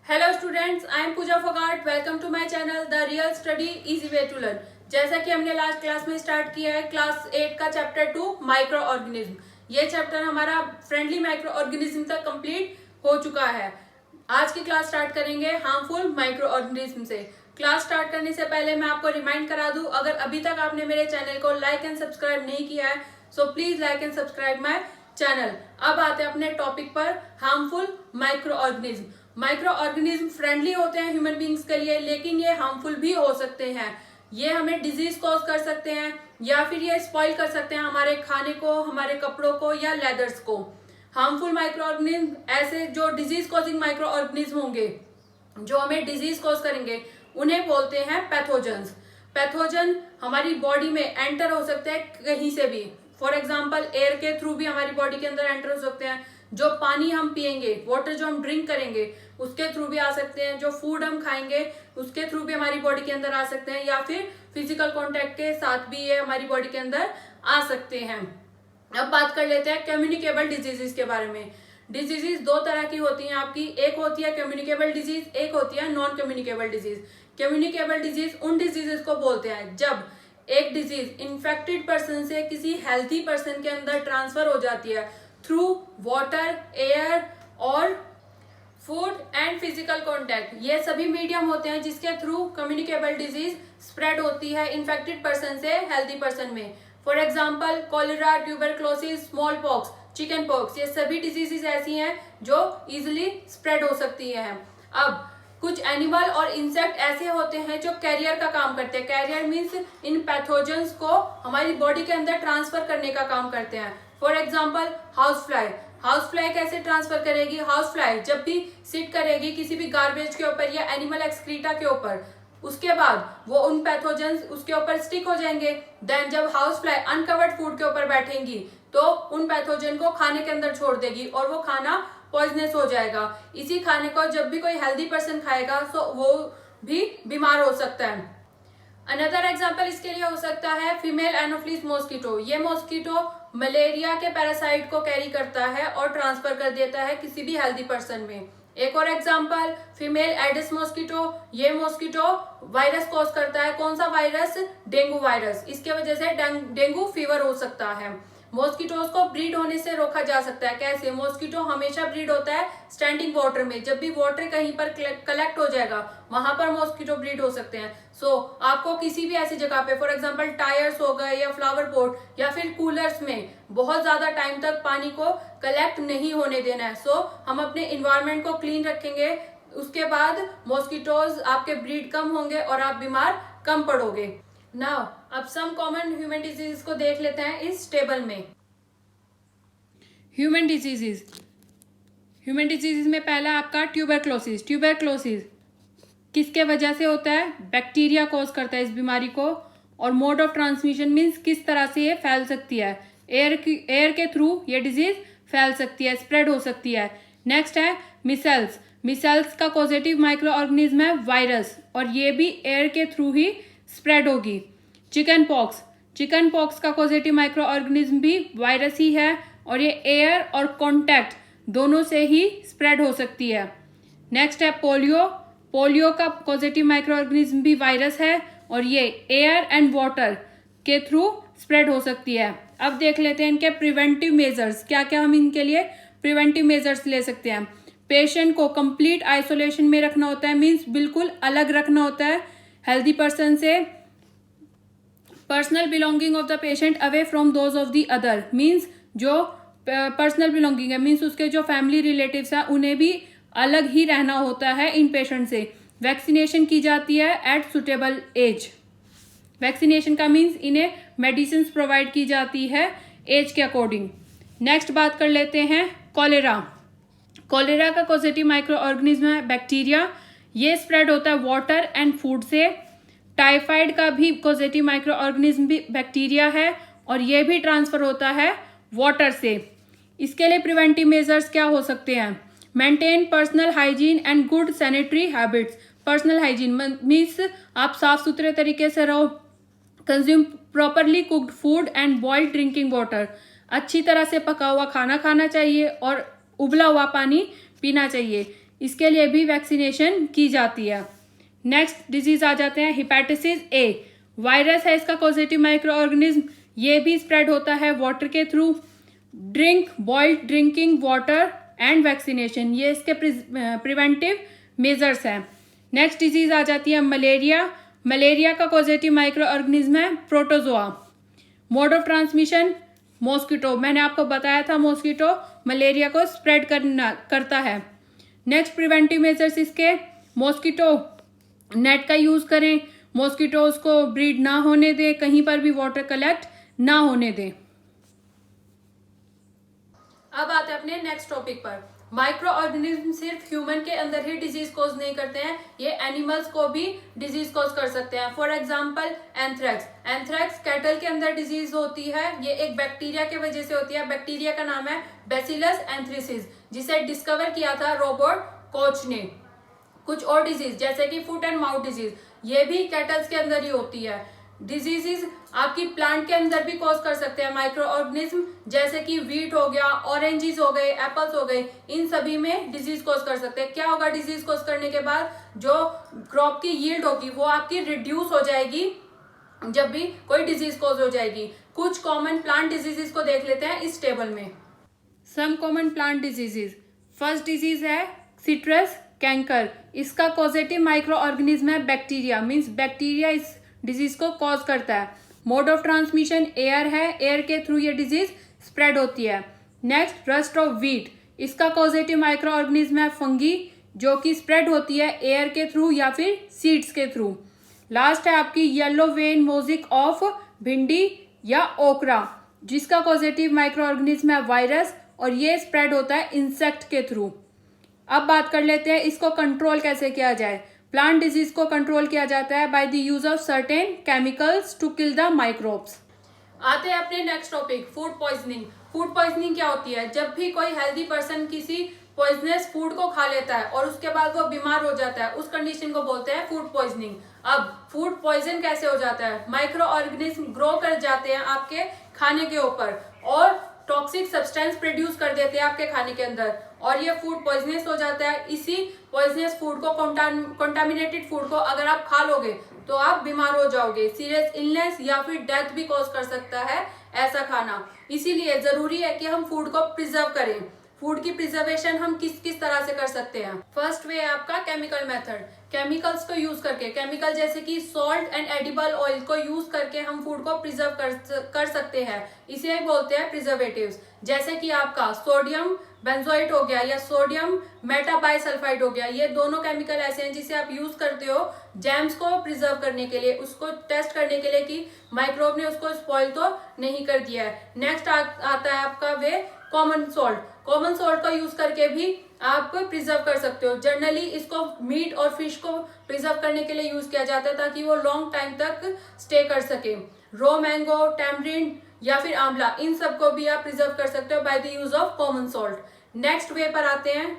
Hello students, I am Pooja Phogat. Welcome to my channel the real study easy way to learn. जैसा कि हमने last class में start किया है क्लास 8 का चैप्टर 2 माइक्रो ऑर्गेनिज्म। ये चैप्टर हमारा फ्रेंडली माइक्रो ऑर्गेनिज्म तक कंप्लीट हो चुका है। आज की क्लास स्टार्ट करेंगे हार्मफुल माइक्रो ऑर्गेनिज्म से। क्लास स्टार्ट करने से पहले मैं आपको रिमाइंड करा दूं, अगर अभी तक आपने मेरे चैनल को लाइक एंड सब्सक्राइब नहीं किया है so please like and subscribe my channel. अब आते हैं अपने टॉपिक पर, harmful micro organism. Micro organism friendly होते हैं ह्यूमन बींग्स के लिए, लेकिन ये हार्मफुल भी हो सकते हैं। ये हमें डिजीज कॉज कर सकते हैं या फिर ये स्पॉइल कर सकते हैं हमारे खाने को, हमारे कपड़ों को या लेदर्स को। हार्मफुल माइक्रो ऑर्गेनिज्म ऐसे जो डिजीज कॉजिंग माइक्रो ऑर्गेनिज्म होंगे जो हमें डिजीज कॉज करेंगे उन्हें बोलते हैं पैथोजन्स। पैथोजन हमारी बॉडी में एंटर हो सकते हैं कहीं से भी। फॉर एग्जाम्पल एयर के थ्रू भी हमारी बॉडी के अंदर एंटर हो सकते हैं। जो पानी हम पिएंगे, वाटर जो हम ड्रिंक करेंगे उसके थ्रू भी आ सकते हैं। जो फूड हम खाएंगे उसके थ्रू भी हमारी बॉडी के अंदर आ सकते हैं, या फिर फिजिकल कांटेक्ट के साथ भी ये हमारी बॉडी के अंदर आ सकते हैं। अब बात कर लेते हैं कम्युनिकेबल डिजीजेस के बारे में। डिजीजेस दो तरह की होती हैं आपकी, एक होती है कम्युनिकेबल डिजीज, एक होती है non communicable disease. Communicable disease उन डिजीजेस को बोलते हैं जब एक डिजीज इन्फेक्टेड पर्सन से किसी हेल्थी पर्सन के अंदर ट्रांसफर हो जाती है थ्रू वाटर, एयर और फूड एंड फिजिकल कांटेक्ट। ये सभी मीडियम होते हैं जिसके थ्रू कम्युनिकेबल डिजीज स्प्रेड होती है इन्फेक्टेड पर्सन से हेल्थी पर्सन में। For example cholera, tuberculosis, small pox, chicken pox, ये सभी डिजीजेस ऐसी हैं जो इजिली स्प्रेड हो सकती है। अब कुछ एनिमल और इंसेक्ट ऐसे होते हैं जो कैरियर का काम करते हैं। कैरियर मीन्स इन पैथोजेंस को हमारी बॉडी के अंदर ट्रांसफर करने का काम करते हैं। For example house fly. House fly कैसे ट्रांसफर करेगी? हाउस फ्लाई जब भी सिट करेगी किसी भी गार्बेज के ऊपर या एनिमल एक्सक्रीटा के ऊपर, उसके बाद वो उन पैथोजेंस उसके ऊपर स्टिक हो जाएंगे। देन जब हाउस फ्लाई अनकवर्ड फूड के ऊपर बैठेंगी तो उन पैथोजन को खाने के अंदर छोड़ देगी और वो खाना पॉइजनस हो जाएगा। इसी खाने को जब भी कोई हेल्दी पर्सन खाएगा तो वो भी बीमार हो सकता है। अनदर एग्जाम्पल इसके लिए हो सकता है फीमेल एनोफ्लिस मॉस्किटो। ये मॉस्किटो मलेरिया के पैरासाइट को कैरी करता है और ट्रांसफर कर देता है किसी भी हेल्दी पर्सन में। एक और एग्जाम्पल फीमेल एडिस मॉस्किटो। ये मॉस्किटो वायरस कॉज करता है। कौन सा वायरस? Dengue virus. इसके वजह से डेंगू फीवर हो सकता है। मॉस्किटोज को ब्रीड होने से रोका जा सकता है। कैसे? मॉस्किटो हमेशा ब्रीड होता है स्टैंडिंग वाटर में। जब भी वाटर कहीं पर कलेक्ट हो जाएगा वहां पर मॉस्किटो ब्रीड हो सकते हैं। सो आपको किसी भी ऐसी जगह पे, फॉर एग्जांपल टायर्स हो गए या फ्लावर पॉट या फिर कूलर्स में बहुत ज्यादा टाइम तक पानी को कलेक्ट नहीं होने देना है। सो हम अपने इन्वायरमेंट को क्लीन रखेंगे, उसके बाद मॉस्किटोज आपके ब्रीड कम होंगे और आप बीमार कम पड़ोगे। नाउ अब सम कॉमन ह्यूमन डिजीज को देख लेते हैं इस टेबल में। ह्यूमन डिजीजेज में पहला आपका ट्यूबरक्लोसिस। ट्यूबरक्लोसिस किसके वजह से होता है? बैक्टीरिया कॉज करता है इस बीमारी को। और मोड ऑफ ट्रांसमिशन मीन्स किस तरह से ये फैल सकती है? एयर के थ्रू ये डिजीज फैल सकती है, स्प्रेड हो सकती है। नेक्स्ट है मिसल्स। मिसल्स का पॉजिटिव माइक्रो ऑर्गेनिज्म है वायरस और ये भी एयर के थ्रू ही स्प्रेड होगी। Chicken pox. चिकन पॉक्स का पॉजिटिव माइक्रो ऑर्गेनिज्म भी वायरस ही है और ये एयर और कॉन्टैक्ट दोनों से ही स्प्रेड हो सकती है। नेक्स्ट है पोलियो। पोलियो का पॉजिटिव माइक्रो ऑर्गेनिज्म भी वायरस है और ये एयर एंड वाटर के थ्रू स्प्रेड हो सकती है। अब देख लेते हैं इनके प्रिवेंटिव मेजर्स, क्या क्या हम इनके लिए प्रिवेंटिव मेजर्स ले सकते हैं। पेशेंट को कंप्लीट आइसोलेशन में रखना होता है, मीन्स बिल्कुल अलग रखना होता है हेल्दी पर्सन से। Personal belonging of the patient away from those of the other, means जो पर्सनल बिलोंगिंग है मीन्स उसके जो फैमिली रिलेटिव्स हैं उन्हें भी अलग ही रहना होता है इन पेशेंट से। वैक्सीनेशन की जाती है एट सुटेबल एज। वैक्सीनेशन का मीन्स इन्हें मेडिसिन प्रोवाइड की जाती है एज के अकॉर्डिंग। नेक्स्ट बात कर लेते हैं कॉलेरा। कॉलेरा का पॉजिटिव माइक्रो ऑर्गेनिज्म है बैक्टीरिया। ये स्प्रेड होता है वाटर एंड फूड से। टाइफाइड का भी पॉजिटिव माइक्रो ऑर्गेनिज्म भी बैक्टीरिया है और ये भी ट्रांसफर होता है वाटर से। इसके लिए प्रिवेंटिव मेजर्स क्या हो सकते हैं? Maintain personal hygiene and good sanitary habits. Personal hygiene means आप साफ सुथरे तरीके से रहो। Consume properly cooked food and boiled drinking water. अच्छी तरह से पका हुआ खाना खाना चाहिए और उबला हुआ पानी पीना चाहिए। इसके लिए भी वैक्सीनेशन की जाती है। नेक्स्ट डिजीज आ जाते हैं हेपेटाइटिस ए। वायरस है इसका कॉजेटिव माइक्रो ऑर्गेनिज्म, ये भी स्प्रेड होता है वाटर के through. Drink boiled drinking water and vaccination, ये इसके प्रिवेंटिव मेजर्स हैं। नेक्स्ट डिजीज आ जाती है मलेरिया। मलेरिया का कॉजेटिव माइक्रो ऑर्गेनिज्म है protozoa. Mode of transmission mosquito, मैंने आपको बताया था मॉस्किटो मलेरिया को स्प्रेड करता है। नेक्स्ट प्रिवेंटिव मेजर्स इसके, मॉस्किटो नेट का यूज करें, मॉस्किटोज को ब्रीड ना होने दें, कहीं पर भी वाटर कलेक्ट ना होने दें। अब आते हैं अपने नेक्स्ट टॉपिक पर। माइक्रो ऑर्गेनिज्म सिर्फ ह्यूमन के अंदर ही डिजीज कॉज नहीं करते हैं, ये एनिमल्स को भी डिजीज कॉज कर सकते हैं। For example anthrax. Anthrax cattle के अंदर डिजीज होती है, ये एक बैक्टीरिया के वजह से होती है। बैक्टीरिया का नाम है बैसिलस एंथ्रेसिस, जिसे डिस्कवर किया था रॉबर्ट कोच ने। कुछ और डिजीज जैसे कि फुट एंड माउथ डिजीज, ये भी कैटल्स के अंदर ही होती है। डिजीजेस आपकी प्लांट के अंदर भी कॉज कर सकते हैं माइक्रो ऑर्गेनिज्म, जैसे कि वीट हो गया, ऑरेंजेस हो गए, एप्पल्स हो गए, इन सभी में डिजीज कॉज कर सकते हैं। क्या होगा डिजीज कॉज करने के बाद, जो क्रॉप की यील्ड होगी वो आपकी रिड्यूस हो जाएगी जब भी कोई डिजीज कॉज हो जाएगी। कुछ कॉमन प्लांट डिजीजेस को देख लेते हैं इस टेबल में। Some common plant diseases. First disease है सिट्रस कैंकर, इसका कॉजेटिव माइक्रो ऑर्गेनिज्म है बैक्टीरिया, मीन्स बैक्टीरिया इस डिजीज को कॉज करता है। मोड ऑफ ट्रांसमिशन एयर है, एयर के थ्रू ये डिजीज स्प्रेड होती है। नेक्स्ट रस्ट ऑफ व्हीट, इसका कॉजेटिव माइक्रो ऑर्गेनिज्म है फंगी, जो कि स्प्रेड होती है एयर के थ्रू या फिर सीड्स के थ्रू। लास्ट है आपकी येलो वेन मोजिक ऑफ भिंडी या ओकरा, जिसका पॉजिटिव माइक्रो ऑर्गेनिज्म है वायरस और ये स्प्रेड होता है इंसेक्ट के थ्रू। अब बात कर लेते हैं इसको कंट्रोल कैसे किया जाए। प्लांट डिजीज को कंट्रोल किया जाता है by the use of certain chemicals to kill the microbes. आते हैं अपने next topic, food poisoning. Food poisoning क्या होती है? जब भी कोई हेल्दी पर्सन किसी पॉइजनस फूड को खा लेता है और उसके बाद वो बीमार हो जाता है, उस कंडीशन को बोलते हैं फूड पॉइजनिंग। अब फूड पॉइजन कैसे हो जाता है? माइक्रो ऑर्गेनिज्म ग्रो कर जाते हैं आपके खाने के ऊपर और टॉक्सिक सब्सटेंस प्रोड्यूस कर देते हैं आपके खाने के अंदर और ये फूड पॉइजनस हो जाता है। इसी पॉइजनस फूड को, कंटामिनेटेड फूड को अगर आप खा लोगे तो आप बीमार हो जाओगे। सीरियस इलनेस या फिर डेथ भी कॉज कर सकता है ऐसा खाना। इसीलिए जरूरी है कि हम फूड को प्रिजर्व करें। फूड की प्रिजर्वेशन हम किस किस तरह से कर सकते हैं? फर्स्ट वे है आपका केमिकल मेथड। केमिकल्स को यूज करके, केमिकल जैसे कि सॉल्ट एंड एडिबल ऑयल को यूज करके हम फूड को प्रिजर्व कर सकते हैं। इसे बोलते हैं प्रिजर्वेटिव्स। जैसे कि आपका सोडियम बेंजोएट हो गया या सोडियम मेटाबाइसल्फाइड हो गया, ये दोनों केमिकल ऐसे हैं जिसे आप यूज करते हो जैम्स को प्रिजर्व करने के लिए, उसको टेस्ट करने के लिए कि माइक्रोब ने उसको स्पॉइल तो नहीं कर दिया है। नेक्स्ट आता है आपका वे कॉमन सॉल्ट। कॉमन सॉल्ट का यूज करके भी आप प्रिजर्व कर सकते हो। जनरली इसको मीट और फिश को प्रिजर्व करने के लिए यूज किया जाता है ताकि वो लॉन्ग टाइम तक स्टे कर सके। रो मैंगो, टैमरिंड या फिर आंवला, इन सबको भी आप प्रिजर्व कर सकते हो by the use of common salt. Next way पर आते हैं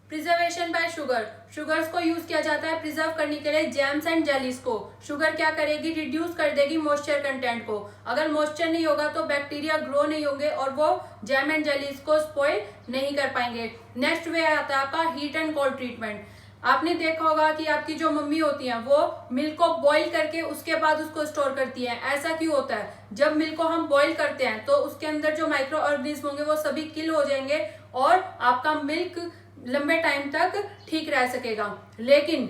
प्रिजर्वेशन बाय शुगर। शुगर्स को यूज किया जाता है प्रिजर्व करने के लिए जैम्स एंड जेलीज को। शुगर क्या करेगी? रिड्यूस कर देगी मॉइस्चर कंटेंट को। अगर मॉइस्चर नहीं होगा तो बैक्टीरिया ग्रो नहीं होंगे और वो जैम एंड जेलीज को स्पॉइल नहीं कर पाएंगे। नेक्स्ट वे आता है आपका हीट एंड कोल्ड ट्रीटमेंट। आपने देखा होगा कि आपकी जो मम्मी होती हैं वो मिल्क को बॉईल करके उसके बाद उसको स्टोर करती हैं। ऐसा क्यों होता है? जब मिल्क को हम बॉईल करते हैं तो उसके अंदर जो माइक्रो ऑर्गेनिज्म होंगे वो सभी किल हो जाएंगे और आपका मिल्क लंबे टाइम तक ठीक रह सकेगा। लेकिन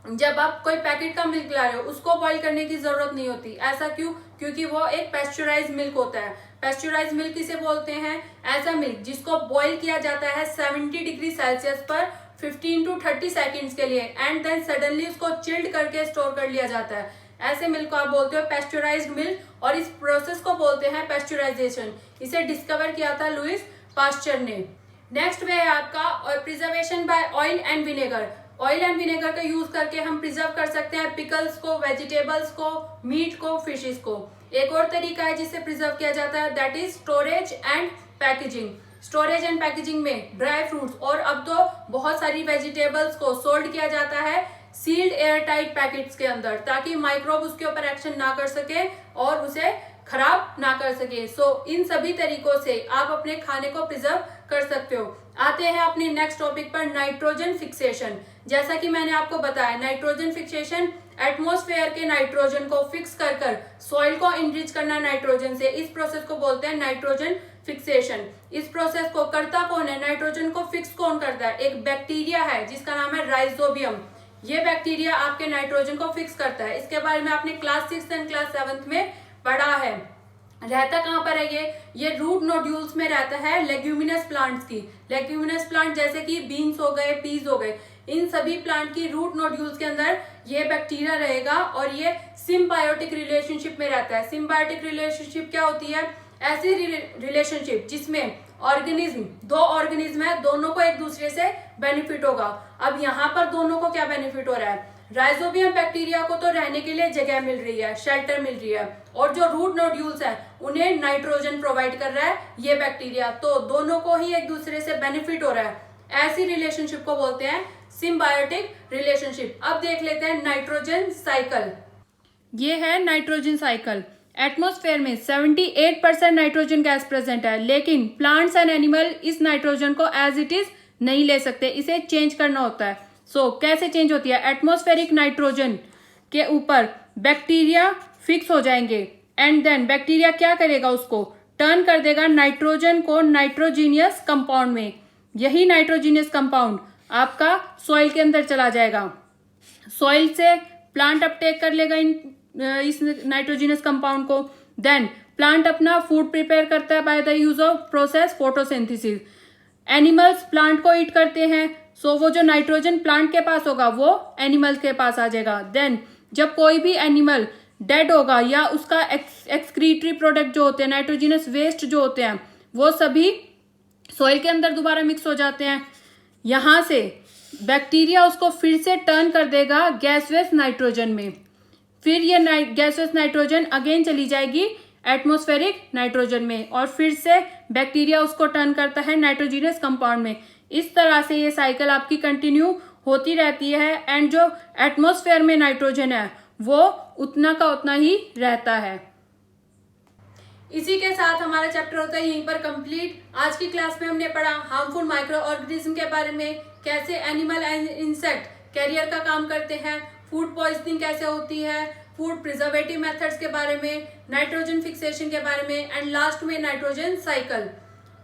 जब आप कोई पैकेट का मिल्क ला रहे हो उसको बॉईल करने की जरूरत नहीं होती। ऐसा क्यों? क्योंकि वो एक पेस्चराइज मिल्क होता है। पेस्चराइज मिल्क किसे बोलते हैं? ऐसा मिल्क जिसको बॉईल किया जाता है 70 डिग्री सेल्सियस पर 15 to 30 सेकेंड्स के लिए एंड देन सडनली उसको चिल्ड करके स्टोर कर लिया जाता है। ऐसे मिल्क को आप बोलते हो पेस्चराइज्ड मिल्क और इस प्रोसेस को बोलते हैं पेस्चराइजेशन। इसे डिस्कवर किया था लुइस पास्चर ने। नेक्स्ट वे है आपका preservation by oil and vinegar. Oil and vinegar का यूज करके हम प्रिजर्व कर सकते हैं पिकल्स को, वेजिटेबल्स को, मीट को, फिशेस को। एक और तरीका है जिससे प्रिजर्व किया जाता है, that is storage and packaging. Storage and packaging में ड्राई फ्रूट्स और अब तो बहुत सारी वेजिटेबल्स को सोल्ड किया जाता है सील्ड एयर टाइट पैकेट्स के अंदर ताकि माइक्रोब उसके ऊपर एक्शन ना कर सके और उसे खराब ना कर सके। सो इन सभी तरीकों से आप अपने खाने को प्रिजर्व कर सकते हो। आते हैं अपने नेक्स्ट टॉपिक पर, नाइट्रोजन फिक्सेशन। जैसा कि मैंने आपको बताया, नाइट्रोजन फिक्सेशन एटमॉस्फेयर के नाइट्रोजन को फिक्स कर कर सॉइल को इनरिच करना नाइट्रोजन से, इस प्रोसेस को बोलते हैं नाइट्रोजन फिक्सेशन। इस प्रोसेस को करता कौन है, नाइट्रोजन को फिक्स कौन करता है? एक बैक्टीरिया है जिसका नाम है राइजोबियम। ये बैक्टीरिया आपके नाइट्रोजन को फिक्स करता है। इसके बारे में आपने क्लास 6 एंड क्लास 7 में पढ़ा है। रहता कहाँ पर है ये रूट नोड्यूल्स में रहता है लेग्यूमिनस प्लांट्स की। लेग्यूमिनस प्लांट जैसे कि बीन्स हो गए, पीज हो गए, इन सभी प्लांट की रूट नोड्यूल्स के अंदर ये बैक्टीरिया रहेगा और ये सिम्बायोटिक रिलेशनशिप में रहता है। सिम्बायोटिक रिलेशनशिप क्या होती है? ऐसी रिलेशनशिप जिसमें दो ऑर्गेनिज्म है, दोनों को एक दूसरे से बेनिफिट होगा। अब यहाँ पर दोनों को क्या बेनिफिट हो रहा है? राइजोबियम बैक्टीरिया को तो रहने के लिए जगह मिल रही है, शेल्टर मिल रही है, और जो रूट नोड्यूल्स है उन्हें नाइट्रोजन प्रोवाइड कर रहा है ये बैक्टीरिया, तो दोनों को ही एक दूसरे से बेनिफिट हो रहा है। ऐसी रिलेशनशिप को बोलते हैं सिम्बायोटिक रिलेशनशिप। अब देख लेते हैं नाइट्रोजन साइकिल। ये है नाइट्रोजन साइकिल। एटमॉस्फेयर में 78% नाइट्रोजन गैस प्रेजेंट है, लेकिन प्लांट्स एंड एनिमल इस नाइट्रोजन को एज इट इज नहीं ले सकते, इसे चेंज करना होता है। कैसे चेंज होती है? एटमॉस्फेरिक नाइट्रोजन के ऊपर बैक्टीरिया फिक्स हो जाएंगे एंड देन बैक्टीरिया क्या करेगा? उसको टर्न कर देगा नाइट्रोजन को नाइट्रोजीनियस कंपाउंड में। यही नाइट्रोजीनियस कंपाउंड आपका सॉइल के अंदर चला जाएगा। सॉइल से प्लांट अपटेक कर लेगा इस नाइट्रोजीनियस कंपाउंड को। देन प्लांट अपना फूड प्रिपेयर करता है by the use of process photosynthesis. Animals plant को ईट करते हैं, वो जो नाइट्रोजन प्लांट के पास होगा वो एनिमल्स के पास आ जाएगा। देन जब कोई भी एनिमल डेड होगा या उसका एक्सक्रीटरी प्रोडक्ट जो होते हैं, नाइट्रोजीनियस वेस्ट जो होते हैं, वो सभी सॉइल के अंदर दोबारा मिक्स हो जाते हैं। यहां से बैक्टीरिया उसको फिर से टर्न कर देगा गैसलेस नाइट्रोजन में। फिर ये गैसलेस नाइट्रोजन अगेन चली जाएगी एटमॉस्फेरिक नाइट्रोजन में और फिर से बैक्टीरिया उसको टर्न करता है नाइट्रोजीनियस कंपाउंड में। इस तरह से ये साइकिल आपकी कंटिन्यू होती रहती है एंड जो एटमॉस्फेयर में नाइट्रोजन है वो उतना का उतना ही रहता है। इसी के साथ हमारा चैप्टर होता है यहीं पर कंप्लीट। आज की क्लास में हमने पढ़ा हार्मफुल माइक्रो ऑर्गेनिज्म के बारे में, कैसे एनिमल एंड इंसेक्ट कैरियर का काम करते हैं, फूड पॉइजनिंग कैसे होती है, फूड प्रिजर्वेटिव मेथड्स के बारे में, नाइट्रोजन फिक्सेशन के बारे में एंड लास्ट में नाइट्रोजन साइकिल।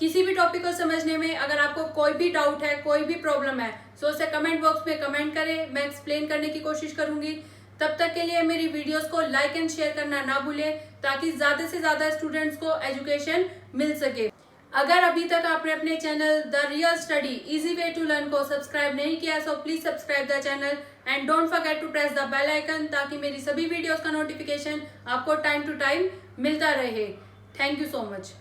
किसी भी टॉपिक को समझने में अगर आपको कोई भी डाउट है, कोई भी प्रॉब्लम है, उसे कमेंट बॉक्स में कमेंट करें, मैं एक्सप्लेन करने की कोशिश करूंगी। तब तक के लिए मेरी वीडियोस को लाइक एंड शेयर करना ना भूलें ताकि ज्यादा से ज्यादा स्टूडेंट्स को एजुकेशन मिल सके। अगर अभी तक आपने अपने channel the real study easy way to learn को सब्सक्राइब नहीं किया so please subscribe the channel and don't forget to press the bell icon ताकि मेरी सभी वीडियोस का नोटिफिकेशन आपको टाइम टू टाइम मिलता रहे। Thank you so much.